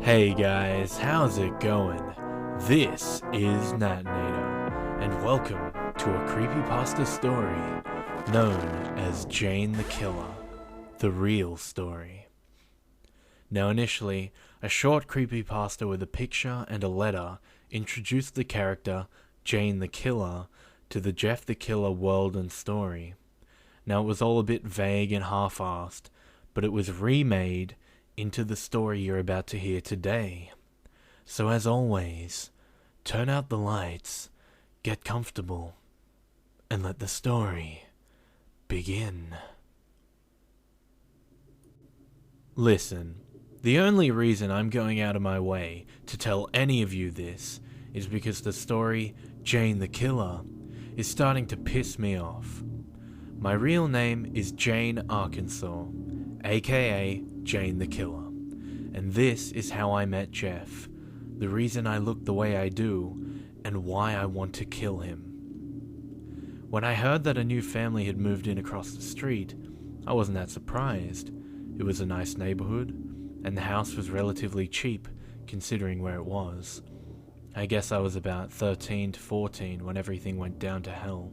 Hey guys, how's it going? This is Natinator, and welcome to a creepypasta story known as Jane the Killer, the real story. Now initially, a short creepypasta with a picture and a letter introduced the character Jane the Killer to the Jeff the Killer world and story. Now it was all a bit vague and half-assed, but it was remade into the story you're about to hear today. So as always, turn out the lights, get comfortable, and let the story begin. Listen, the only reason I'm going out of my way to tell any of you this is because the story, Jane the Killer, is starting to piss me off. My real name is Jane Arkansas, aka Jane the Killer, and this is how I met Jeff, the reason I look the way I do, and why I want to kill him. When I heard that a new family had moved in across the street, I wasn't that surprised. It was a nice neighborhood, and the house was relatively cheap, considering where it was. I guess I was about 13 to 14 when everything went down to hell.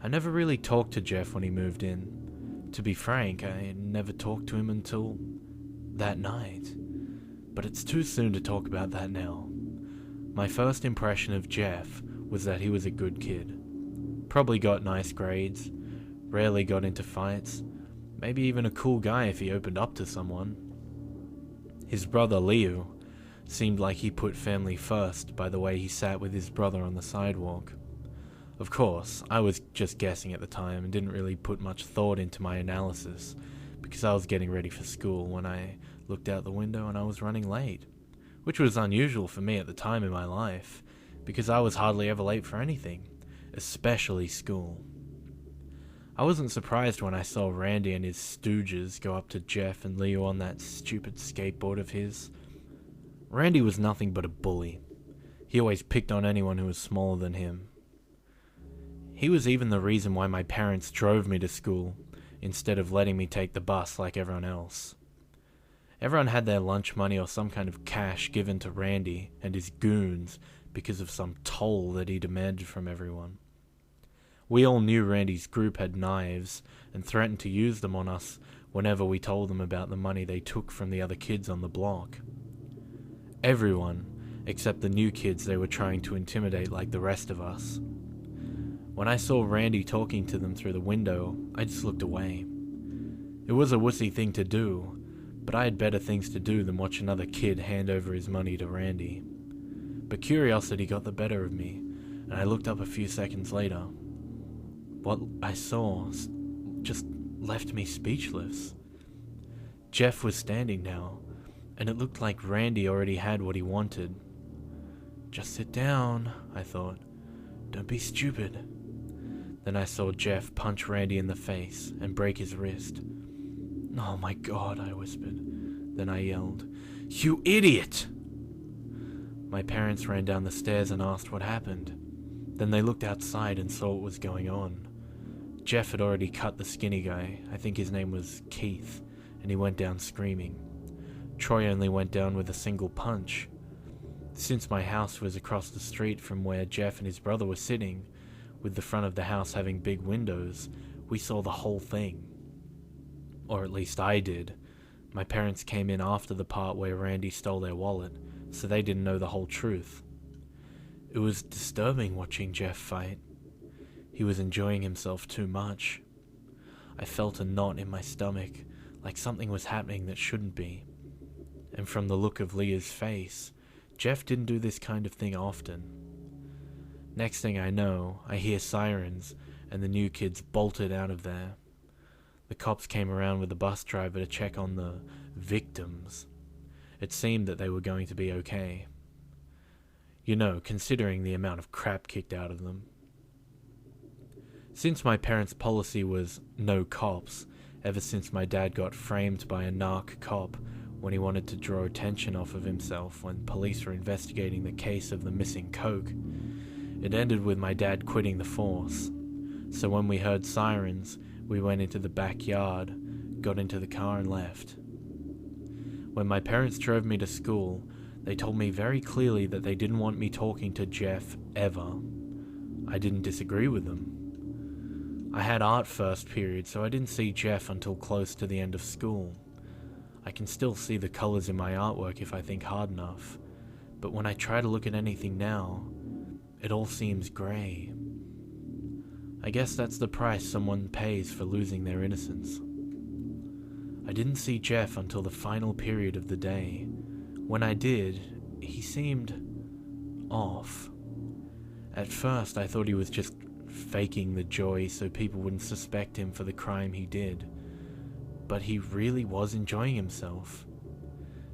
I never really talked to Jeff when he moved in. To be frank, I never talked to him until that night. But it's too soon to talk about that now. My first impression of Jeff was that he was a good kid. Probably got nice grades, rarely got into fights, maybe even a cool guy if he opened up to someone. His brother Leo seemed like he put family first by the way he sat with his brother on the sidewalk. Of course, I was just guessing at the time and didn't really put much thought into my analysis because I was getting ready for school when I looked out the window and I was running late, which was unusual for me at the time in my life because I was hardly ever late for anything, especially school. I wasn't surprised when I saw Randy and his stooges go up to Jeff and Leo on that stupid skateboard of his. Randy was nothing but a bully. He always picked on anyone who was smaller than him. He was even the reason why my parents drove me to school, instead of letting me take the bus like everyone else. Everyone had their lunch money or some kind of cash given to Randy and his goons because of some toll that he demanded from everyone. We all knew Randy's group had knives and threatened to use them on us whenever we told them about the money they took from the other kids on the block. Everyone, except the new kids they were trying to intimidate like the rest of us. When I saw Randy talking to them through the window, I just looked away. It was a wussy thing to do, but I had better things to do than watch another kid hand over his money to Randy. But curiosity got the better of me, and I looked up a few seconds later. What I saw just left me speechless. Jeff was standing now, and it looked like Randy already had what he wanted. Just sit down, I thought. Don't be stupid. Then I saw Jeff punch Randy in the face and break his wrist. Oh my God, I whispered. Then I yelled, "You idiot!" My parents ran down the stairs and asked what happened. Then they looked outside and saw what was going on. Jeff had already cut the skinny guy, I think his name was Keith, and he went down screaming. Troy only went down with a single punch. Since my house was across the street from where Jeff and his brother were sitting, with the front of the house having big windows, we saw the whole thing. Or at least I did. My parents came in after the part where Randy stole their wallet, so they didn't know the whole truth. It was disturbing watching Jeff fight. He was enjoying himself too much. I felt a knot in my stomach, like something was happening that shouldn't be. And from the look of Leah's face, Jeff didn't do this kind of thing often. Next thing I know, I hear sirens, and the new kids bolted out of there. The cops came around with the bus driver to check on the victims. It seemed that they were going to be okay. You know, considering the amount of crap kicked out of them. Since my parents' policy was no cops, ever since my dad got framed by a narc cop when he wanted to draw attention off of himself when police were investigating the case of the missing coke, it ended with my dad quitting the force. So when we heard sirens, we went into the backyard, got into the car and left. When my parents drove me to school, they told me very clearly that they didn't want me talking to Jeff ever. I didn't disagree with them. I had art first period, so I didn't see Jeff until close to the end of school. I can still see the colors in my artwork if I think hard enough, but when I try to look at anything now, it all seems grey. I guess that's the price someone pays for losing their innocence. I didn't see Jeff until the final period of the day. When I did, he seemed off. At first, I thought he was just faking the joy so people wouldn't suspect him for the crime he did. But he really was enjoying himself.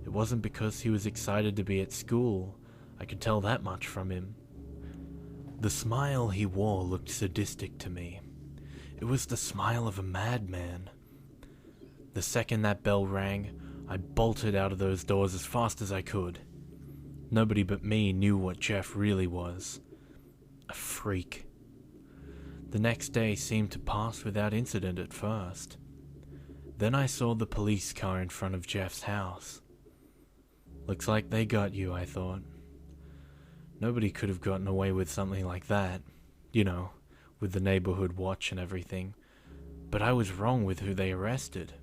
It wasn't because he was excited to be at school. I could tell that much from him. The smile he wore looked sadistic to me. It was the smile of a madman. The second that bell rang, I bolted out of those doors as fast as I could. Nobody but me knew what Jeff really was. A freak. The next day seemed to pass without incident at first. Then I saw the police car in front of Jeff's house. Looks like they got you, I thought. Nobody could have gotten away with something like that, you know, with the neighborhood watch and everything. But I was wrong with who they arrested.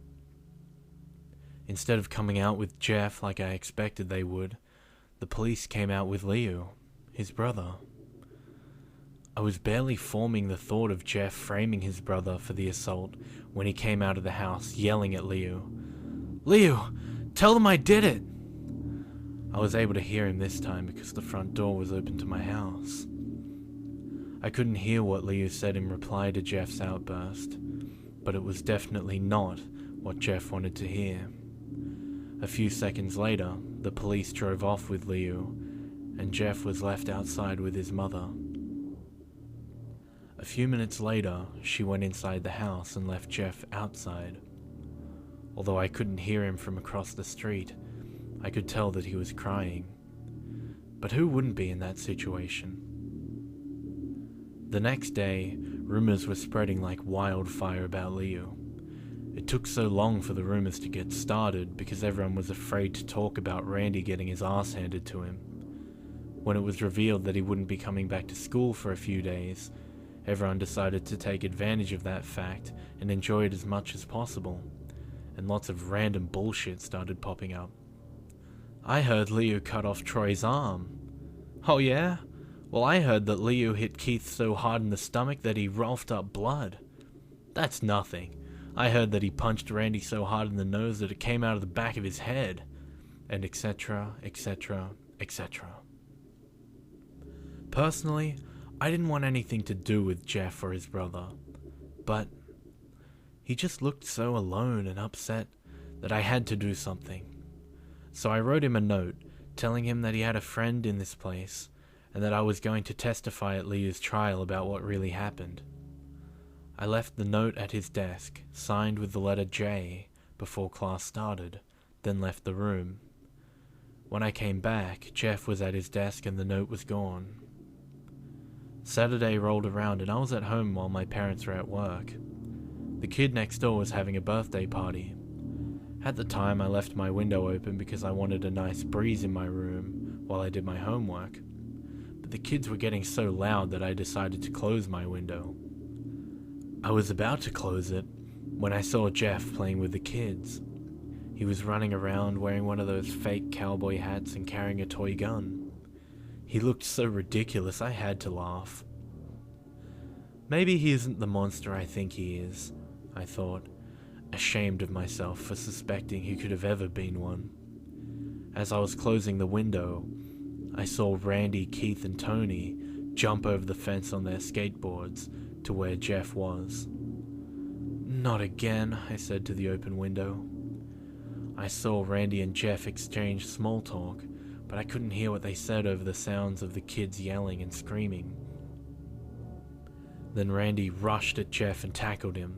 Instead of coming out with Jeff like I expected they would, the police came out with Leo, his brother. I was barely forming the thought of Jeff framing his brother for the assault when he came out of the house yelling at Leo. "Leo, tell them I did it!" I was able to hear him this time because the front door was open to my house. I couldn't hear what Leo said in reply to Jeff's outburst, but it was definitely not what Jeff wanted to hear. A few seconds later, the police drove off with Leo, and Jeff was left outside with his mother. A few minutes later, she went inside the house and left Jeff outside. Although I couldn't hear him from across the street, I could tell that he was crying. But who wouldn't be in that situation? The next day, rumors were spreading like wildfire about Leo. It took so long for the rumors to get started because everyone was afraid to talk about Randy getting his ass handed to him. When it was revealed that he wouldn't be coming back to school for a few days, everyone decided to take advantage of that fact and enjoy it as much as possible, and lots of random bullshit started popping up. I heard Leo cut off Troy's arm. Oh yeah? Well, I heard that Leo hit Keith so hard in the stomach that he rolfed up blood. That's nothing. I heard that he punched Randy so hard in the nose that it came out of the back of his head, and etc., etc., etc. Personally, I didn't want anything to do with Jeff or his brother, but he just looked so alone and upset that I had to do something. So I wrote him a note telling him that he had a friend in this place and that I was going to testify at Leo's trial about what really happened. I left the note at his desk, signed with the letter J, before class started, then left the room. When I came back, Jeff was at his desk and the note was gone. Saturday rolled around and I was at home while my parents were at work. The kid next door was having a birthday party. At the time, I left my window open because I wanted a nice breeze in my room while I did my homework. But the kids were getting so loud that I decided to close my window. I was about to close it when I saw Jeff playing with the kids. He was running around wearing one of those fake cowboy hats and carrying a toy gun. He looked so ridiculous I had to laugh. Maybe he isn't the monster I think he is, I thought, ashamed of myself for suspecting he could have ever been one. As I was closing the window, I saw Randy, Keith, and Tony jump over the fence on their skateboards to where Jeff was. "Not again," I said to the open window. I saw Randy and Jeff exchange small talk, but I couldn't hear what they said over the sounds of the kids yelling and screaming. Then Randy rushed at Jeff and tackled him.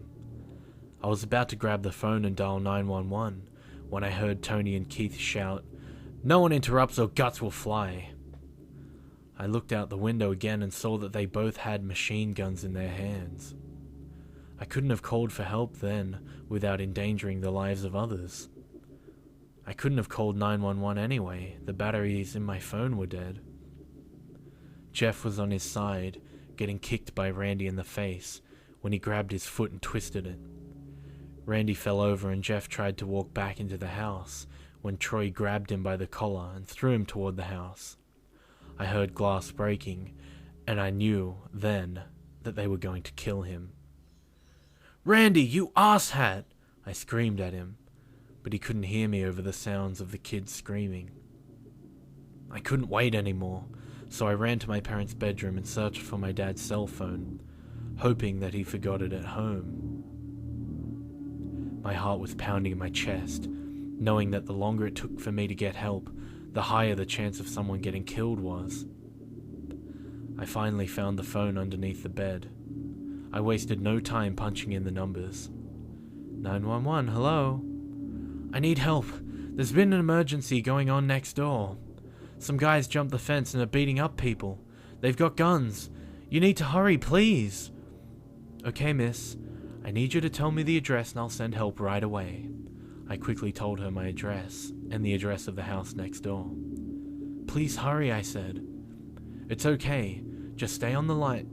I was about to grab the phone and dial 911 when I heard Tony and Keith shout, "No one interrupts or guts will fly." I looked out the window again and saw that they both had machine guns in their hands. I couldn't have called for help then without endangering the lives of others. I couldn't have called 911 anyway. The batteries in my phone were dead. Jeff was on his side, getting kicked by Randy in the face when he grabbed his foot and twisted it. Randy fell over and Jeff tried to walk back into the house when Troy grabbed him by the collar and threw him toward the house. I heard glass breaking, and I knew then that they were going to kill him. "Randy, you asshat!" I screamed at him, but he couldn't hear me over the sounds of the kids screaming. I couldn't wait anymore, so I ran to my parents' bedroom and searched for my dad's cell phone, hoping that he forgot it at home. My heart was pounding in my chest, knowing that the longer it took for me to get help, the higher the chance of someone getting killed was. I finally found the phone underneath the bed. I wasted no time punching in the numbers. 911, hello? I need help. There's been an emergency going on next door. Some guys jumped the fence and are beating up people. They've got guns. You need to hurry, please. Okay, miss. I need you to tell me the address and I'll send help right away. I quickly told her my address and the address of the house next door. Please hurry, I said. It's okay. Just stay on the line.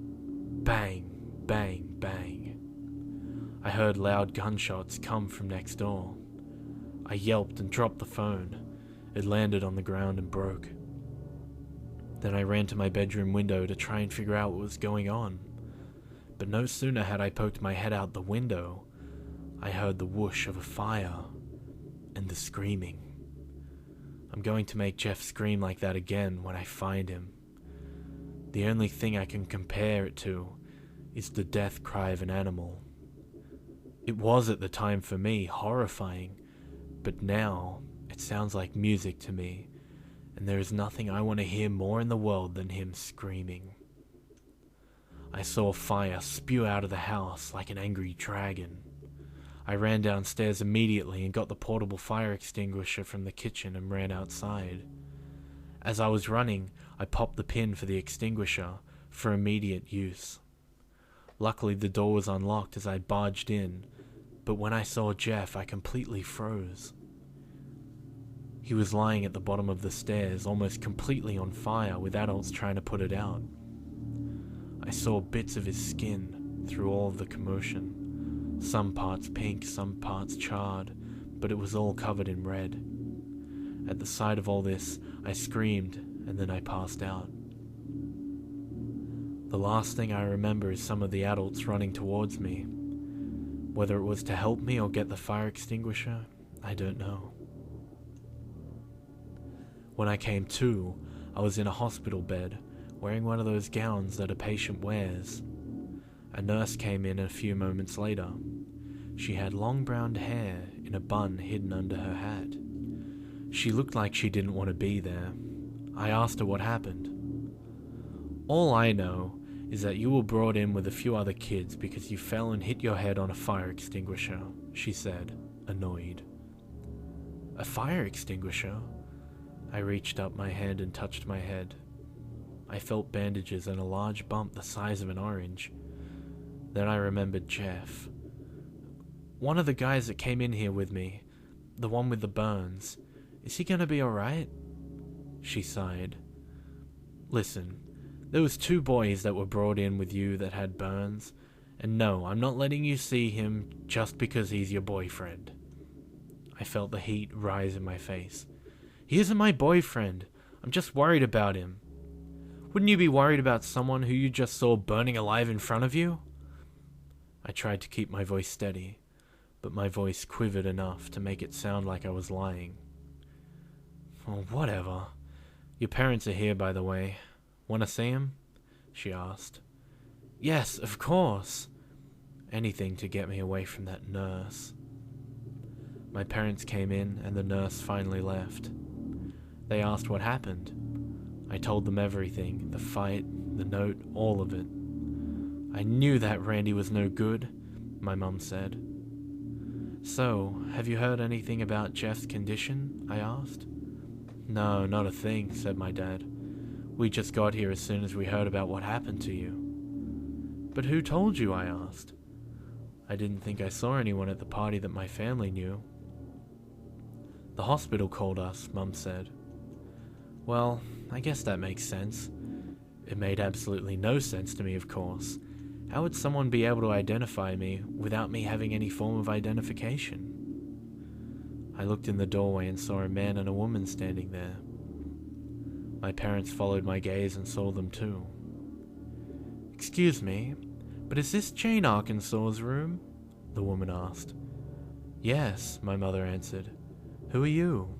Bang, bang, bang. I heard loud gunshots come from next door. I yelped and dropped the phone. It landed on the ground and broke. Then I ran to my bedroom window to try and figure out what was going on. But no sooner had I poked my head out the window, I heard the whoosh of a fire and the screaming. I'm going to make Jeff scream like that again when I find him. The only thing I can compare it to is the death cry of an animal. It was at the time for me horrifying, but now it sounds like music to me, and there is nothing I want to hear more in the world than him screaming. I saw fire spew out of the house like an angry dragon. I ran downstairs immediately and got the portable fire extinguisher from the kitchen and ran outside. As I was running, I popped the pin for the extinguisher for immediate use. Luckily, the door was unlocked as I barged in, but when I saw Jeff, I completely froze. He was lying at the bottom of the stairs, almost completely on fire, with adults trying to put it out. I saw bits of his skin through all of the commotion. Some parts pink, some parts charred, but it was all covered in red. At the sight of all this, I screamed, and then I passed out. The last thing I remember is some of the adults running towards me. Whether it was to help me or get the fire extinguisher, I don't know. When I came to, I was in a hospital bed, wearing one of those gowns that a patient wears. A nurse came in a few moments later. She had long brown hair in a bun hidden under her hat. She looked like she didn't want to be there. I asked her what happened. All I know is that you were brought in with a few other kids because you fell and hit your head on a fire extinguisher, she said, annoyed. A fire extinguisher? I reached up my hand and touched my head. I felt bandages and a large bump the size of an orange. Then I remembered Jeff. One of the guys that came in here with me, the one with the burns, is he gonna be alright? She sighed. Listen, there was 2 boys that were brought in with you that had burns, and no, I'm not letting you see him just because he's your boyfriend. I felt the heat rise in my face. He isn't my boyfriend. I'm just worried about him. Wouldn't you be worried about someone who you just saw burning alive in front of you? I tried to keep my voice steady, but my voice quivered enough to make it sound like I was lying. Oh, whatever. Your parents are here, by the way. Want to see him? She asked. Yes, of course. Anything to get me away from that nurse. My parents came in and the nurse finally left. They asked what happened. I told them everything, the fight, the note, all of it. I knew that Randy was no good, my mum said. So, have you heard anything about Jeff's condition? I asked. No, not a thing, said my dad. We just got here as soon as we heard about what happened to you. But who told you? I asked. I didn't think I saw anyone at the party that my family knew. The hospital called us, Mum said. Well, I guess that makes sense. It made absolutely no sense to me, of course. How would someone be able to identify me without me having any form of identification? I looked in the doorway and saw a man and a woman standing there. My parents followed my gaze and saw them too. "Excuse me, but is this Jane Arkansas's room?" the woman asked. "Yes," my mother answered. "Who are you?"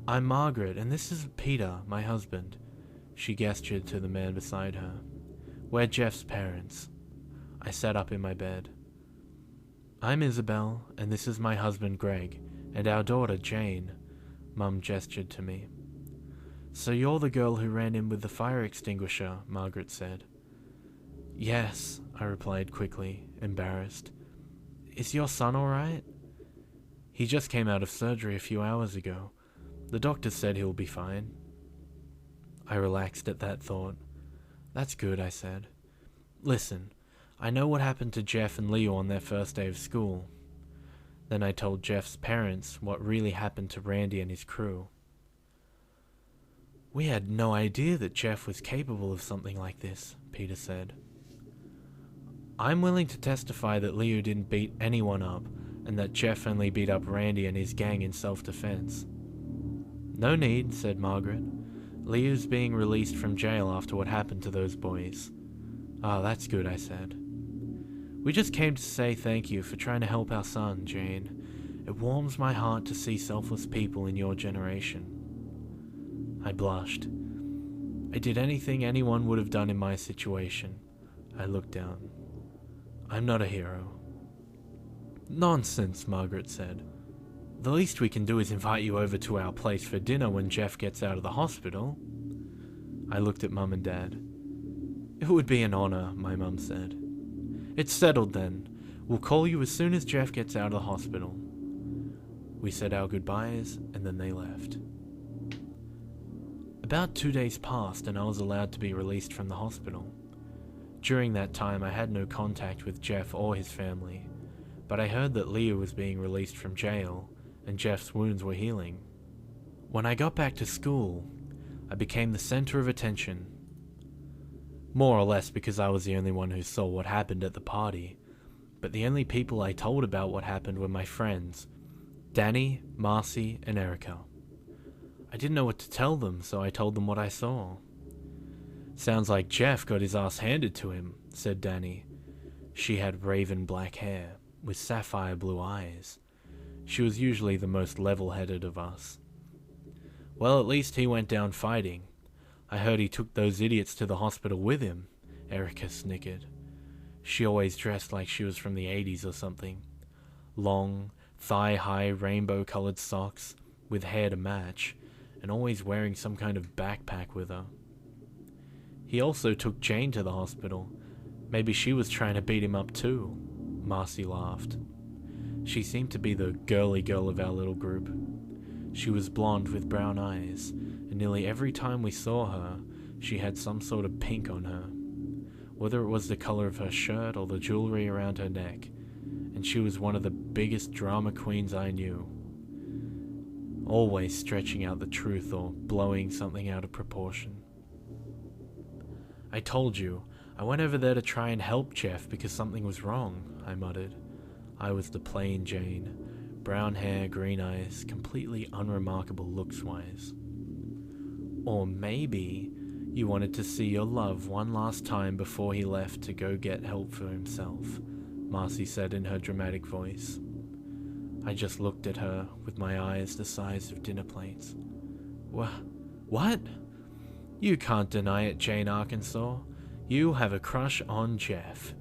"I'm Margaret, and this is Peter, my husband." She gestured to the man beside her. "We're Jeff's parents." I sat up in my bed. "I'm Isabel, and this is my husband Greg, and our daughter Jane," Mum gestured to me. "So you're the girl who ran in with the fire extinguisher," Margaret said. "Yes," I replied quickly, embarrassed. "Is your son alright?" "He just came out of surgery a few hours ago. The doctor said he'll be fine." I relaxed at that thought. "That's good," I said. "Listen, I know what happened to Jeff and Leo on their first day of school." Then I told Jeff's parents what really happened to Randy and his crew. "We had no idea that Jeff was capable of something like this," Peter said. "I'm willing to testify that Leo didn't beat anyone up, and that Jeff only beat up Randy and his gang in self-defense." "No need," said Margaret. "Leo's being released from jail after what happened to those boys." "Ah, that's good," I said. "We just came to say thank you for trying to help our son, Jane. It warms my heart to see selfless people in your generation." I blushed. I did anything anyone would have done in my situation. I looked down. "I'm not a hero." "Nonsense," Margaret said. "The least we can do is invite you over to our place for dinner when Jeff gets out of the hospital." I looked at Mum and Dad. "It would be an honor," my mum said. "It's settled then. We'll call you as soon as Jeff gets out of the hospital." We said our goodbyes, and then they left. About 2 days passed, and I was allowed to be released from the hospital. During that time, I had no contact with Jeff or his family, but I heard that Leo was being released from jail, and Jeff's wounds were healing. When I got back to school, I became the center of attention. More or less because I was the only one who saw what happened at the party, but the only people I told about what happened were my friends, Danny, Marcy, and Erica. I didn't know what to tell them, so I told them what I saw. "Sounds like Jeff got his ass handed to him," said Danny. She had raven black hair, with sapphire blue eyes. She was usually the most level-headed of us. "Well, at least he went down fighting. I heard he took those idiots to the hospital with him," Erica snickered. She always dressed like she was from the 80s or something. Long, thigh-high rainbow-colored socks, with hair to match, and always wearing some kind of backpack with her. "He also took Jane to the hospital. Maybe she was trying to beat him up too," Marcy laughed. She seemed to be the girly girl of our little group. She was blonde with brown eyes, and nearly every time we saw her, she had some sort of pink on her. Whether it was the color of her shirt or the jewelry around her neck, and she was one of the biggest drama queens I knew. Always stretching out the truth or blowing something out of proportion. "I told you, I went over there to try and help Jeff because something was wrong," I muttered. I was the plain Jane. Brown hair, green eyes, completely unremarkable looks-wise. "Or maybe you wanted to see your love one last time before he left to go get help for himself," Marcy said in her dramatic voice. I just looked at her with my eyes the size of dinner plates. What? You can't deny it, Jane Arkansas. You have a crush on Jeff."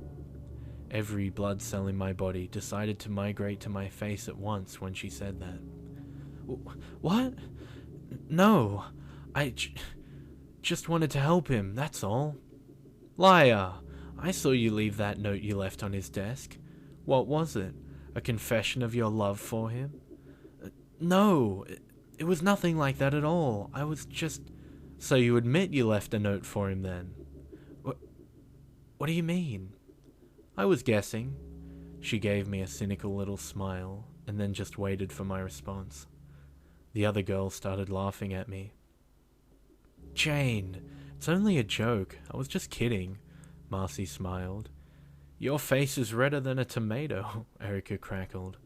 Every blood cell in my body decided to migrate to my face at once when she said that. "What? No, I just wanted to help him, that's all." "Liar! I saw you leave that note you left on his desk. What was it? A confession of your love for him?" "No, it was nothing like that at all. I was just..." "So you admit you left a note for him then?" What do you mean?" "I was guessing." She gave me a cynical little smile, and then just waited for my response. The other girls started laughing at me. Jane, it's only a joke. I was just kidding, Marcy smiled. Your face is redder than a tomato, Erica crackled.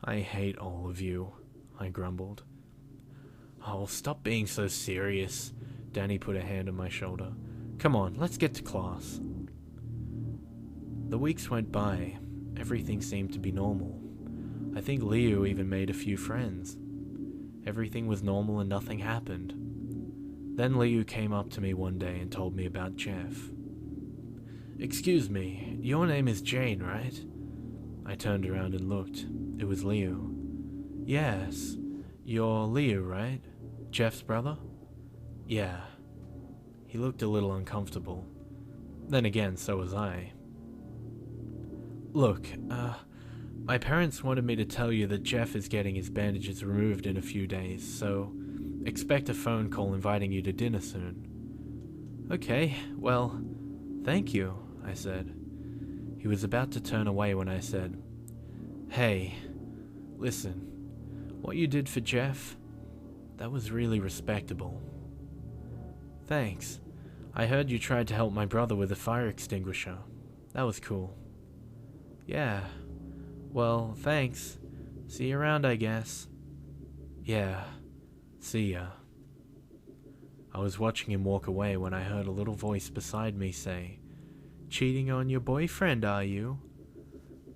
I hate all of you, I grumbled. Oh, stop being so serious. Danny put a hand on my shoulder. Come on, let's get to class. The weeks went by. Everything seemed to be normal. I think Leo even made a few friends. Everything was normal and nothing happened. Then Leo came up to me one day and told me about Jeff. Excuse me, your name is Jane, right? I turned around and looked. It was Leo. Yes, you're Leo, right? Jeff's brother? Yeah. He looked a little uncomfortable. Then again, so was I. Look, my parents wanted me to tell you that Jeff is getting his bandages removed in a few days, so expect a phone call inviting you to dinner soon. Okay, well, thank you, I said. He was about to turn away when I said, Hey, listen, what you did for Jeff, that was really respectable. Thanks. I heard you tried to help my brother with a fire extinguisher. That was cool. Yeah. Well, thanks. See you around, I guess. Yeah. See ya. I was watching him walk away when I heard a little voice beside me say, Cheating on your boyfriend, are you?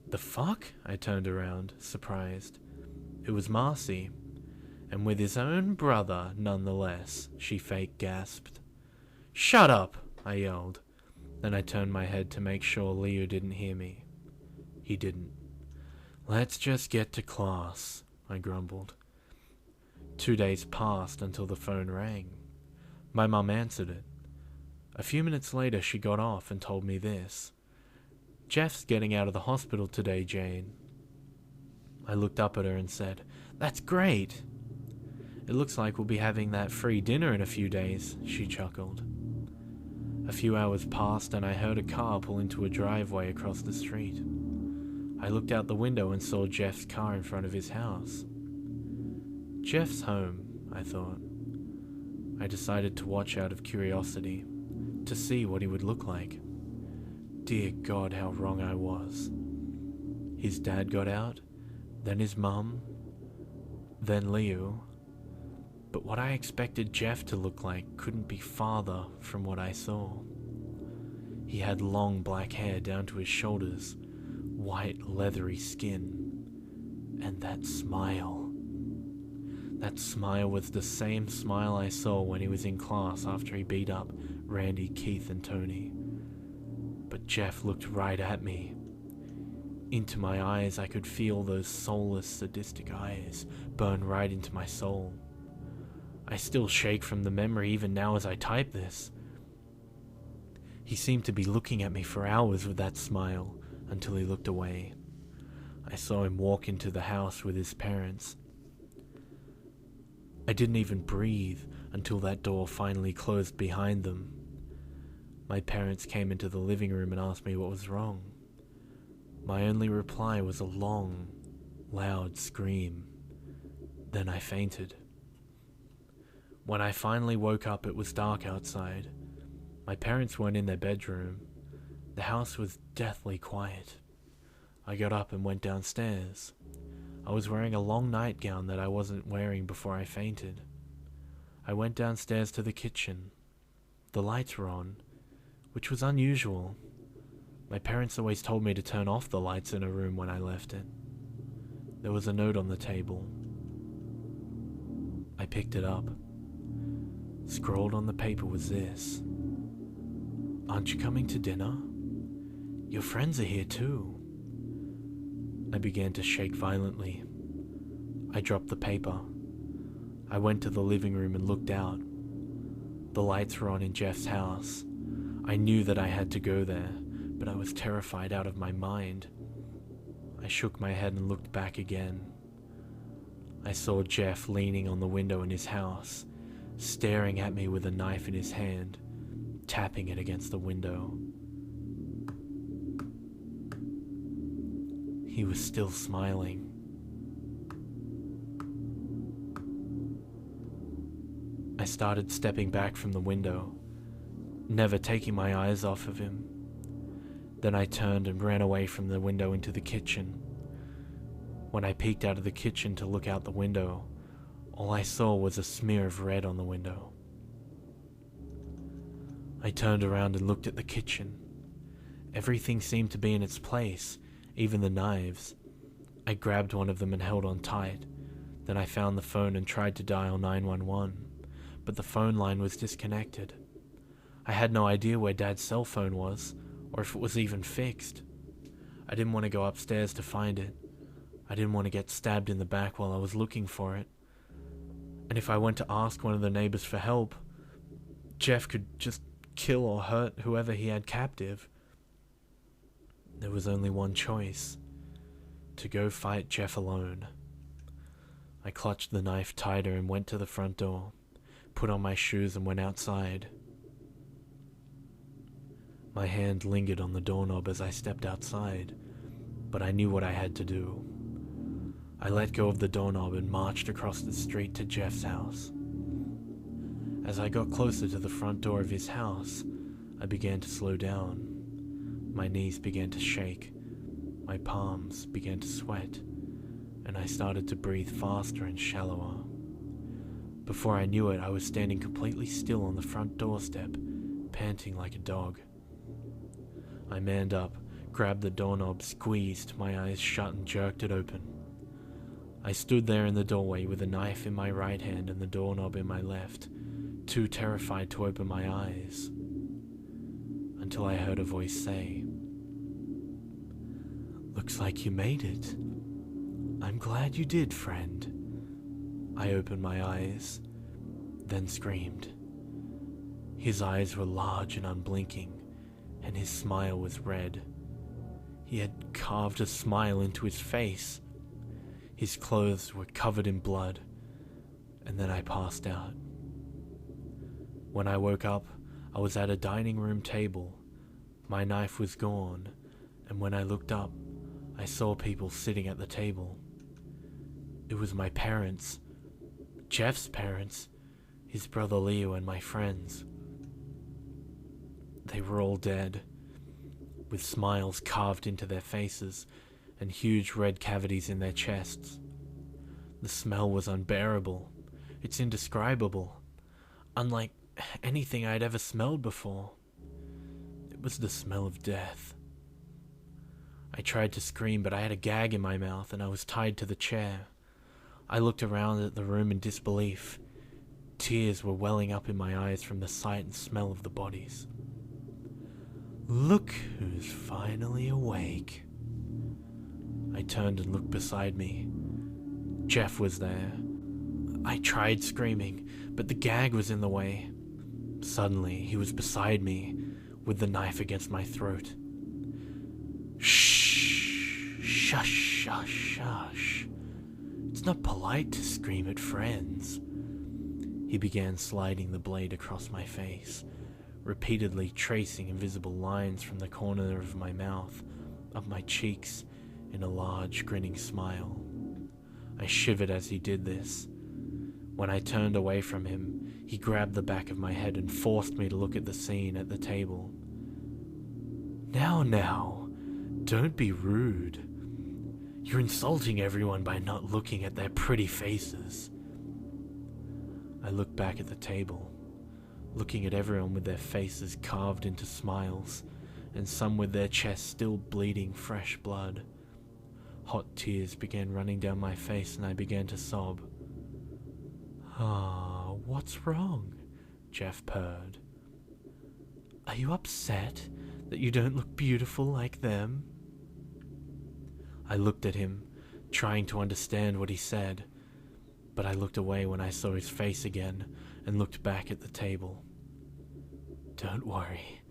The fuck? I turned around, surprised. It was Marcy. And with his own brother, nonetheless, she fake gasped. Shut up, I yelled. Then I turned my head to make sure Leo didn't hear me. He didn't. Let's just get to class, I grumbled. 2 days passed until the phone rang. My mum answered it. A few minutes later, she got off and told me this. Jeff's getting out of the hospital today, Jane. I looked up at her and said, That's great. It looks like we'll be having that free dinner in a few days, she chuckled. A few hours passed and I heard a car pull into a driveway across the street. I looked out the window and saw Jeff's car in front of his house. Jeff's home, I thought. I decided to watch out of curiosity, to see what he would look like. Dear God, how wrong I was. His dad got out, then his mum, then Leo. But what I expected Jeff to look like couldn't be farther from what I saw. He had long black hair down to his shoulders, white leathery skin, and that smile. That smile was the same smile I saw when he was in class after he beat up Randy, Keith, and Tony. But Jeff looked right at me. Into my eyes, I could feel those soulless, sadistic eyes burn right into my soul. I still shake from the memory even now as I type this. He seemed to be looking at me for hours with that smile until he looked away. I saw him walk into the house with his parents. I didn't even breathe until that door finally closed behind them. My parents came into the living room and asked me what was wrong. My only reply was a long, loud scream. Then I fainted. When I finally woke up, it was dark outside. My parents weren't in their bedroom. The house was deathly quiet. I got up and went downstairs. I was wearing a long nightgown that I wasn't wearing before I fainted. I went downstairs to the kitchen. The lights were on, which was unusual. My parents always told me to turn off the lights in a room when I left it. There was a note on the table. I picked it up. Scrawled on the paper was this. Aren't you coming to dinner? Your friends are here too. I began to shake violently. I dropped the paper. I went to the living room and looked out. The lights were on in Jeff's house. I knew that I had to go there, but I was terrified out of my mind. I shook my head and looked back again. I saw Jeff leaning on the window in his house, staring at me with a knife in his hand, tapping it against the window. He was still smiling. I started stepping back from the window, never taking my eyes off of him. Then I turned and ran away from the window into the kitchen. When I peeked out of the kitchen to look out the window, all I saw was a smear of red on the window. I turned around and looked at the kitchen. Everything seemed to be in its place, even the knives. I grabbed one of them and held on tight. Then I found the phone and tried to dial 911, but the phone line was disconnected. I had no idea where Dad's cell phone was, or if it was even fixed. I didn't want to go upstairs to find it. I didn't want to get stabbed in the back while I was looking for it. And if I went to ask one of the neighbors for help, Jeff could just kill or hurt whoever he had captive. There was only one choice: to go fight Jeff alone. I clutched the knife tighter and went to the front door, put on my shoes and went outside. My hand lingered on the doorknob as I stepped outside, but I knew what I had to do. I let go of the doorknob and marched across the street to Jeff's house. As I got closer to the front door of his house, I began to slow down. My knees began to shake, my palms began to sweat, and I started to breathe faster and shallower. Before I knew it, I was standing completely still on the front doorstep, panting like a dog. I manned up, grabbed the doorknob, squeezed my eyes shut and jerked it open. I stood there in the doorway with a knife in my right hand and the doorknob in my left, too terrified to open my eyes, until I heard a voice say, "Looks like you made it. I'm glad you did, friend." I opened my eyes, then screamed. His eyes were large and unblinking, and his smile was red. He had carved a smile into his face. His clothes were covered in blood, and then I passed out. When I woke up, I was at a dining room table. My knife was gone, and when I looked up, I saw people sitting at the table. It was my parents, Jeff's parents, his brother Leo, and my friends. They were all dead, with smiles carved into their faces and huge red cavities in their chests. The smell was unbearable. It's indescribable, unlike anything I'd ever smelled before. It was the smell of death. I tried to scream, but I had a gag in my mouth and I was tied to the chair. I looked around at the room in disbelief. Tears were welling up in my eyes from the sight and smell of the bodies. "Look who's finally awake." I turned and looked beside me. Jeff was there. I tried screaming, but the gag was in the way. Suddenly, he was beside me, with the knife against my throat. "Shh! Shush, shush, shush. It's not polite to scream at friends." He began sliding the blade across my face, repeatedly tracing invisible lines from the corner of my mouth, up my cheeks, in a large, grinning smile. I shivered as he did this. When I turned away from him, he grabbed the back of my head and forced me to look at the scene at the table. Now, don't be rude. You're insulting everyone by not looking at their pretty faces." I looked back at the table, looking at everyone with their faces carved into smiles, and some with their chests still bleeding fresh blood. Hot tears began running down my face and I began to sob. "Ah, what's wrong?" Jeff purred. "Are you upset that you don't look beautiful like them?" I looked at him, trying to understand what he said, but I looked away when I saw his face again and looked back at the table. "Don't worry,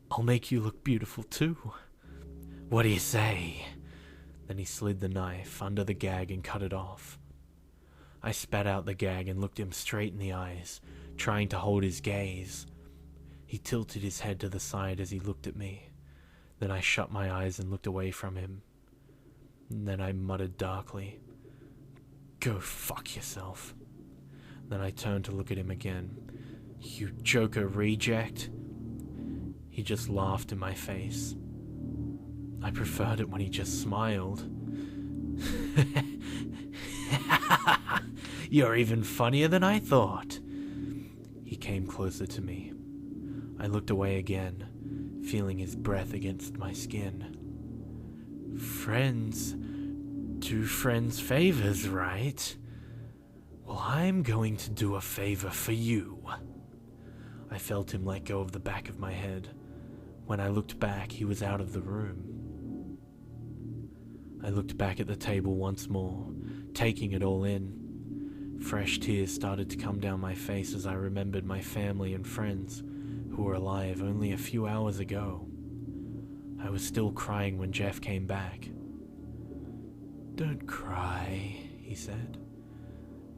I'll make you look beautiful too. What do you say?" Then he slid the knife under the gag and cut it off. I spat out the gag and looked him straight in the eyes, trying to hold his gaze. He tilted his head to the side as he looked at me. Then I shut my eyes and looked away from him. And then I muttered darkly, "Go fuck yourself." Then I turned to look at him again. "You Joker reject." He just laughed in my face. I preferred it when he just smiled. "You're even funnier than I thought." He came closer to me. I looked away again, feeling his breath against my skin. "Friends do friends favors, right? Well, I'm going to do a favor for you." I felt him let go of the back of my head. When I looked back, he was out of the room. I looked back at the table once more, taking it all in. Fresh tears started to come down my face as I remembered my family and friends who were alive only a few hours ago. I was still crying when Jeff came back. "Don't cry," he said.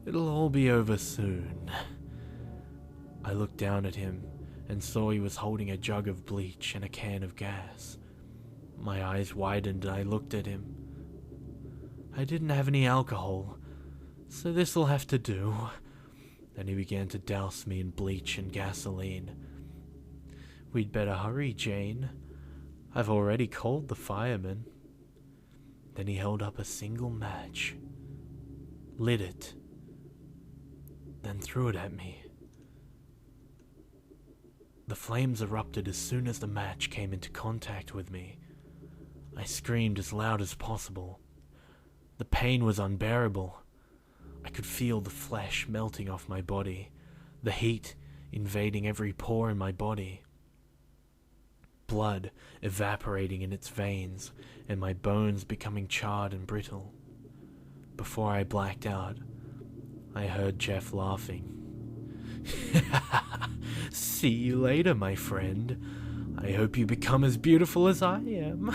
"It'll all be over soon." I looked down at him and saw he was holding a jug of bleach and a can of gas. My eyes widened and I looked at him. "I didn't have any alcohol, so this'll have to do." Then he began to douse me in bleach and gasoline. "We'd better hurry, Jane. I've already called the firemen." Then he held up a single match, lit it, then threw it at me. The flames erupted as soon as the match came into contact with me. I screamed as loud as possible. The pain was unbearable. I could feel the flesh melting off my body, the heat invading every pore in my body. Blood evaporating in its veins, and my bones becoming charred and brittle. Before I blacked out, I heard Jeff laughing. "See you later, my friend. I hope you become as beautiful as I am."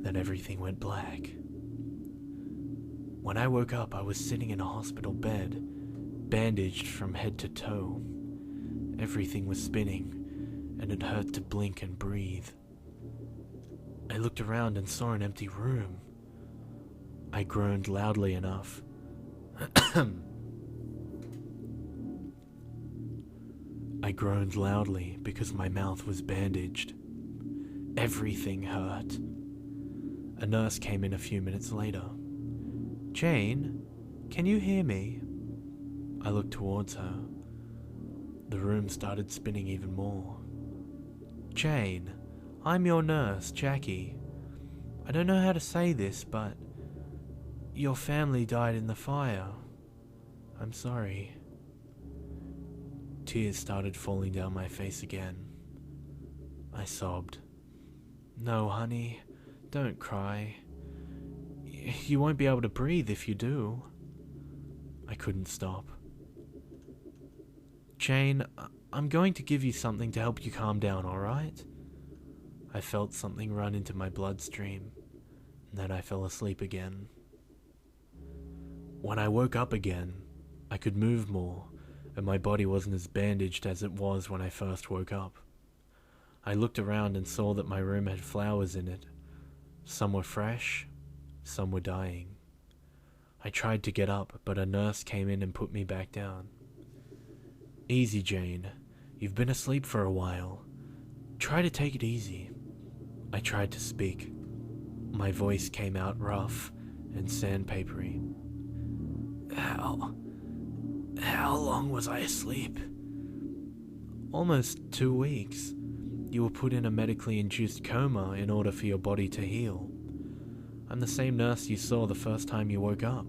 Then everything went black. When I woke up, I was sitting in a hospital bed, bandaged from head to toe. Everything was spinning, and it hurt to blink and breathe. I looked around and saw an empty room. I groaned loudly enough. I groaned loudly because my mouth was bandaged. Everything hurt. A nurse came in a few minutes later. "Jane, can you hear me?" I looked towards her. The room started spinning even more. "Jane, I'm your nurse, Jackie. I don't know how to say this, but your family died in the fire. I'm sorry." Tears started falling down my face again. I sobbed. "No, honey, don't cry. You won't be able to breathe if you do." I couldn't stop. "Jane, I'm going to give you something to help you calm down, alright?" I felt something run into my bloodstream, and then I fell asleep again. When I woke up again, I could move more, and my body wasn't as bandaged as it was when I first woke up. I looked around and saw that my room had flowers in it. Some were fresh, some were dying. I tried to get up, but a nurse came in and put me back down. "Easy, Jane. You've been asleep for a while. Try to take it easy." I tried to speak. My voice came out rough and sandpapery. How long was I asleep?" "Almost 2 weeks. You were put in a medically induced coma in order for your body to heal. I'm the same nurse you saw the first time you woke up."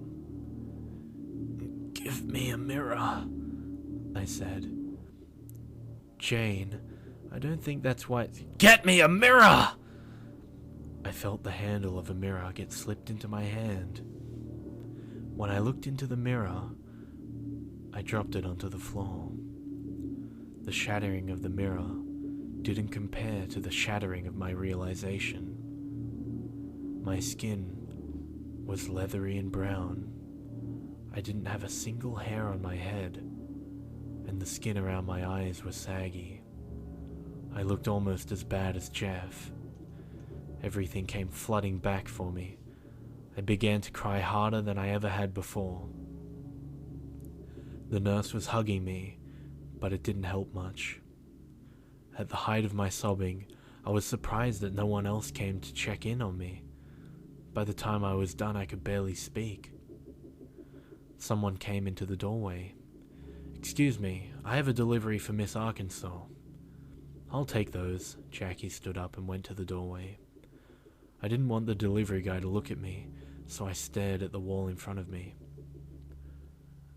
"Give me a mirror," I said. "Jane, I don't think that's why Get me a mirror!" I felt the handle of a mirror get slipped into my hand. When I looked into the mirror, I dropped it onto the floor. The shattering of the mirror didn't compare to the shattering of my realization. My skin was leathery and brown. I didn't have a single hair on my head, and the skin around my eyes was saggy. I looked almost as bad as Jeff. Everything came flooding back for me. I began to cry harder than I ever had before. The nurse was hugging me, but it didn't help much. At the height of my sobbing, I was surprised that no one else came to check in on me. By the time I was done, I could barely speak. Someone came into the doorway. "Excuse me, I have a delivery for Miss Arkansas." "I'll take those." Jackie stood up and went to the doorway. I didn't want the delivery guy to look at me, so I stared at the wall in front of me.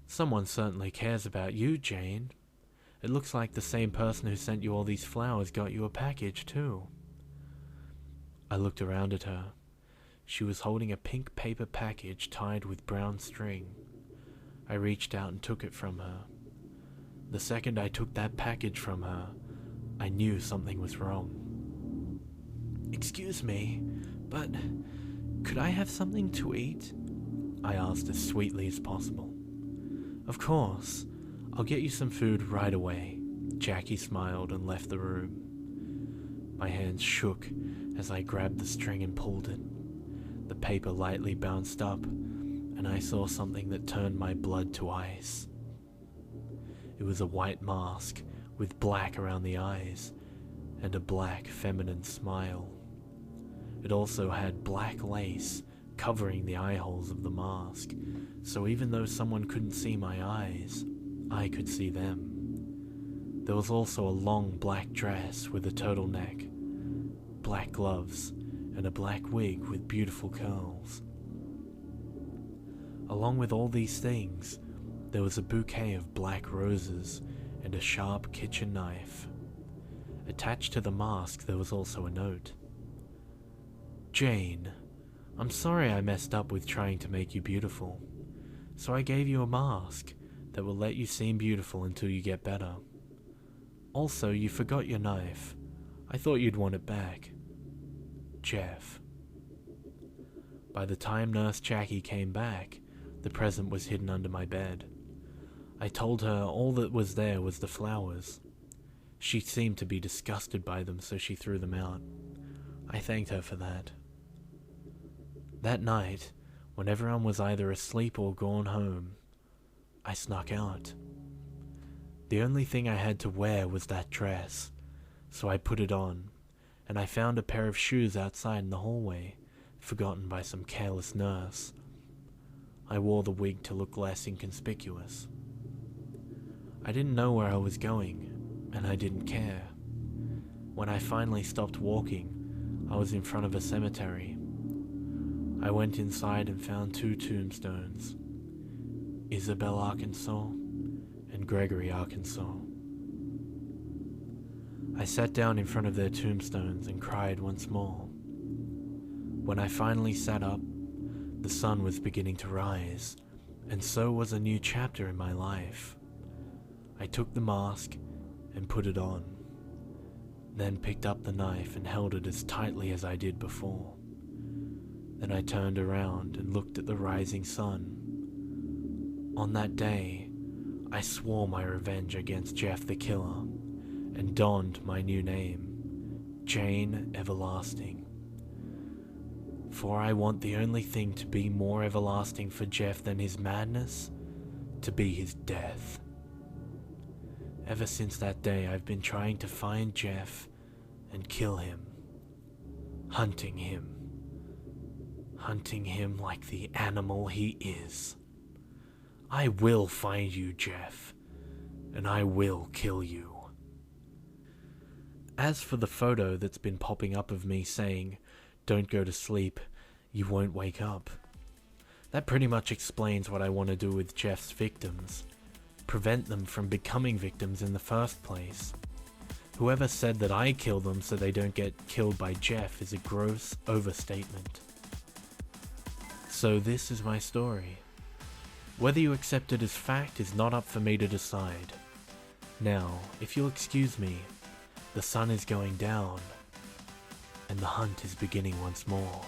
"Someone certainly cares about you, Jane. It looks like the same person who sent you all these flowers got you a package, too." I looked around at her. She was holding a pink paper package tied with brown string. I reached out and took it from her. The second I took that package from her, I knew something was wrong. "Excuse me, but could I have something to eat?" I asked as sweetly as possible. "Of course. I'll get you some food right away." Jackie smiled and left the room. My hands shook as I grabbed the string and pulled it. The paper lightly bounced up, and I saw something that turned my blood to ice. It was a white mask with black around the eyes and a black feminine smile. It also had black lace covering the eye holes of the mask, so even though someone couldn't see my eyes, I could see them. There was also a long black dress with a turtleneck, black gloves, and a black wig with beautiful curls. Along with all these things, there was a bouquet of black roses and a sharp kitchen knife. Attached to the mask there was also a note. "Jane, I'm sorry I messed up with trying to make you beautiful, so I gave you a mask that will let you seem beautiful until you get better. Also, you forgot your knife. I thought you'd want it back. Jeff." By the time Nurse Jackie came back, the present was hidden under my bed. I told her all that was there was the flowers. She seemed to be disgusted by them, so she threw them out. I thanked her for that. That night, when everyone was either asleep or gone home, I snuck out. The only thing I had to wear was that dress, so I put it on, and I found a pair of shoes outside in the hallway, forgotten by some careless nurse. I wore the wig to look less inconspicuous. I didn't know where I was going, and I didn't care. When I finally stopped walking, I was in front of a cemetery. I went inside and found 2 tombstones, Isabel, Arkansas, and Gregory, Arkansas. I sat down in front of their tombstones and cried once more. When I finally sat up, the sun was beginning to rise, and so was a new chapter in my life. I took the mask and put it on, then picked up the knife and held it as tightly as I did before. Then I turned around and looked at the rising sun. On that day, I swore my revenge against Jeff the Killer and donned my new name, Jane Everlasting. For I want the only thing to be more everlasting for Jeff than his madness, to be his death. Ever since that day, I've been trying to find Jeff and kill him. Hunting him like the animal he is. I will find you, Jeff, and I will kill you. As for the photo that's been popping up of me saying, "Don't go to sleep, you won't wake up," that pretty much explains what I want to do with Jeff's victims. Prevent them from becoming victims in the first place. Whoever said that I kill them so they don't get killed by Jeff is a gross overstatement. So this is my story. Whether you accept it as fact is not up for me to decide. Now, if you'll excuse me, the sun is going down, and the hunt is beginning once more.